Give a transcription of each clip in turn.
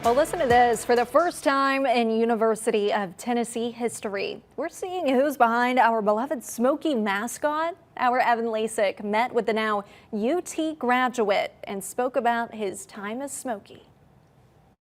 Well, listen to this. For the first time in University of Tennessee history, we're seeing who's behind our beloved Smokey mascot. Our Evan Lasik met with the now UT graduate and spoke about his time as Smokey.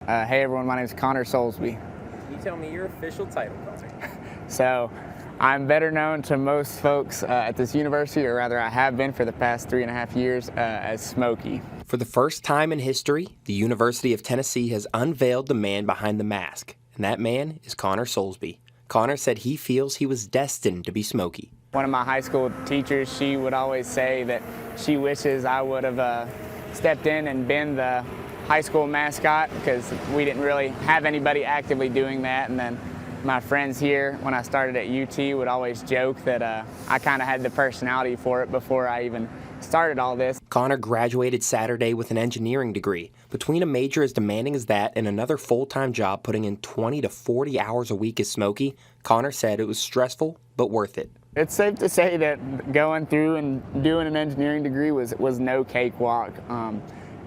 Hey everyone, my name is Connor Soulsby. Can you tell me your official title, Connor? So, I'm better known to most folks at this university, or rather I have been for the past 3.5 years, as Smokey. For the first time in history, the University of Tennessee has unveiled the man behind the mask, and that man is Connor Soulsby. Connor said he feels he was destined to be Smokey. One of my high school teachers, she would always say that she wishes I would have stepped in and been the high school mascot, because we didn't really have anybody actively doing that. And then my friends here, when I started at UT, would always joke that I kind of had the personality for it before I even started all this. Connor graduated Saturday with an engineering degree. Between a major as demanding as that and another full-time job putting in 20 to 40 hours a week as Smokey, Connor said it was stressful but worth it. It's safe to say that going through and doing an engineering degree was no cakewalk.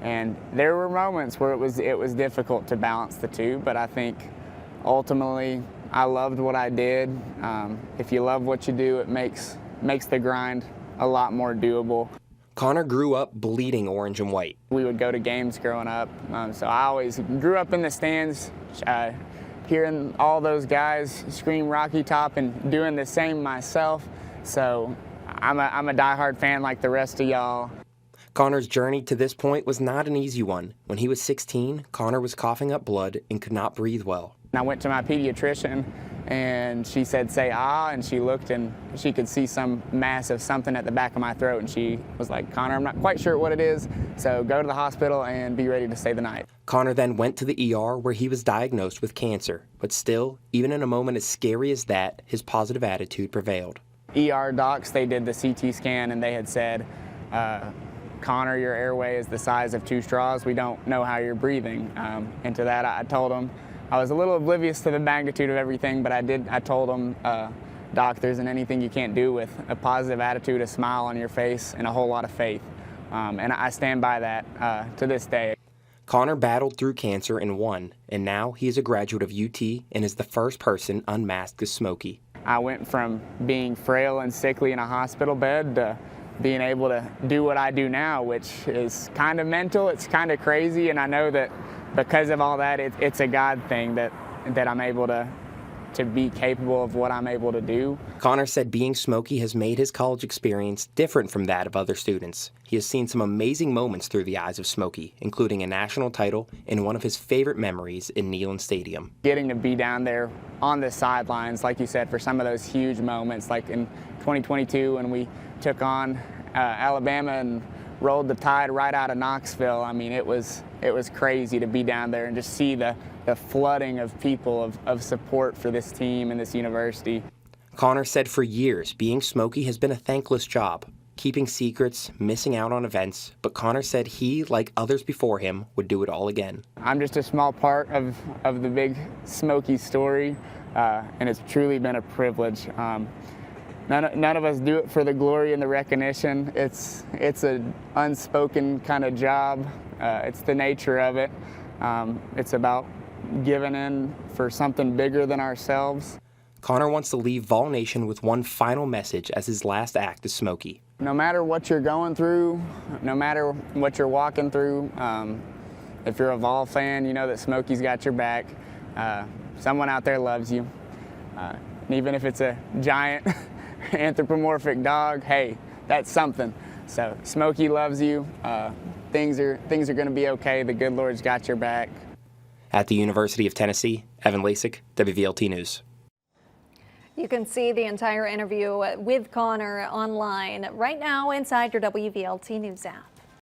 And there were moments where it was difficult to balance the two, but I think ultimately I loved what I did. If you love what you do, it makes the grind a lot more doable. Connor grew up bleeding orange and white. We would go to games growing up, so I always grew up in the stands, hearing all those guys scream Rocky Top and doing the same myself. So I'm a diehard fan like the rest of y'all. Connor's journey to this point was not an easy one. When he was 16, Connor was coughing up blood and could not breathe well. I went to my pediatrician and she said, say ah, and she looked and she could see some mass of something at the back of my throat, and she was like, Connor, I'm not quite sure what it is, so go to the hospital and be ready to stay the night. Connor then went to the ER where he was diagnosed with cancer, but still, even in a moment as scary as that, his positive attitude prevailed. ER docs, they did the CT scan and they had said, Connor, your airway is the size of 2 straws. We don't know how you're breathing. And to that, I told him, I was a little oblivious to the magnitude of everything, but I told him, Doc, there isn't anything you can't do with a positive attitude, a smile on your face, and a whole lot of faith. And I stand by that to this day. Connor battled through cancer and won, and now he is a graduate of UT and is the first person unmasked as Smokey. I went from being frail and sickly in a hospital bed to being able to do what I do now, which is kind of mental, it's kind of crazy, and I know that because of all that, it's a God thing that I'm able to be capable of what I'm able to do. Connor said being Smokey has made his college experience different from that of other students. He has seen some amazing moments through the eyes of Smokey, including a national title and one of his favorite memories in Neyland Stadium. Getting to be down there on the sidelines, like you said, for some of those huge moments, like in 2022 when we took on Alabama and rolled the Tide right out of Knoxville. I mean, it was crazy to be down there and just see the flooding of people of support for this team and this university. Connor said for years, being Smokey has been a thankless job, keeping secrets, missing out on events, but Connor said he, like others before him, would do it all again. I'm just a small part of the big Smokey story, and it's truly been a privilege. None of us do it for the glory and the recognition. It's an unspoken kind of job. It's the nature of it. It's about giving in for something bigger than ourselves. Connor wants to leave Vol Nation with one final message as his last act as Smokey. No matter what you're going through, no matter what you're walking through, if you're a Vol fan, you know that Smokey's got your back. Someone out there loves you. And even if it's a giant anthropomorphic dog, hey, that's something. So Smokey loves you. Things are going to be okay. The good Lord's got your back. At the University of Tennessee, Evan Lasik, WVLT News. You can see the entire interview with Connor online right now inside your WVLT News app.